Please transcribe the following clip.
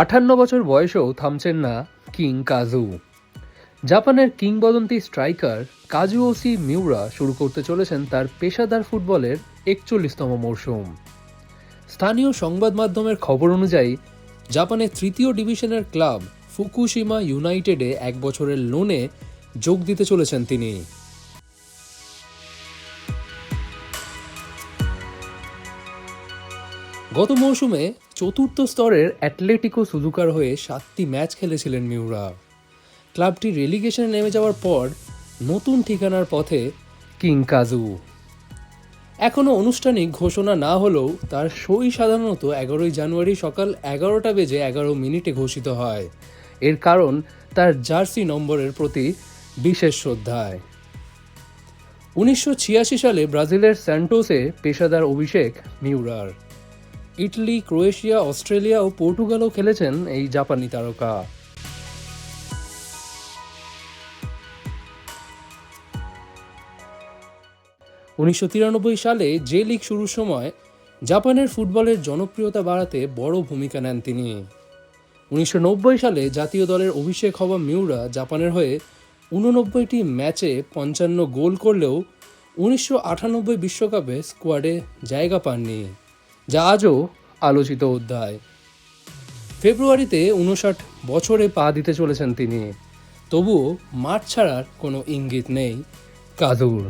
58 বছর বয়সেও থামছেন না কিং কাজু। জাপানের কিংবদন্তি স্ট্রাইকার কাজুওসি মিউরা শুরু করতে চলেছেন তার পেশাদার ফুটবলের 41তম মরশুম। স্থানীয় সংবাদ মাধ্যমের খবর অনুযায়ী জাপানের তৃতীয় ডিভিশনের ক্লাব ফুকুশিমা ইউনাইটেডে 1 বছরের লোনে যোগ দিতে চলেছেন তিনি। গত মৌসুমে চতুর্থ স্তরের অ্যাটলেটিকো সুজুকার হয়ে 7টি ম্যাচ খেলেছিলেন মিউরা। ক্লাবটি রেলিগেশনে নেমে যাওয়ার পর নতুন ঠিকানার পথে কিং কাজু। এখনও আনুষ্ঠানিক ঘোষণা না হলেও তার সই সাধারণত 11 জানুয়ারি সকাল 11:11 ঘোষিত হয়। এর কারণ তার জার্সি নম্বরের প্রতি বিশেষ শ্রদ্ধায়। 1986 সালে ব্রাজিলের স্যান্টোসে পেশাদার অভিষেক মিউরার। ইটালি, ক্রোয়েশিয়া, অস্ট্রেলিয়া ও পর্তুগালও খেলেছেন এই জাপানি তারকা। (1993 সালে জে লিগ শুরুর সময় জাপানের ফুটবলের জনপ্রিয়তা বাড়াতে বড় ভূমিকা নেন তিনি। 1990 সালে জাতীয় দলের অভিষেক হওয়া মিউরা জাপানের হয়ে 89টি ম্যাচে 55 গোল করলেও 1998 বিশ্বকাপে স্কোয়াডে জায়গা পাননি, যা আজও আলোচিত অধ্যায়। ফেব্রুয়ারিতে 59 বছরে পা দিতে চলেছেন তিনি, তবুও মাঠ ছাড়ার কোনো ইঙ্গিত নেই কাজুর।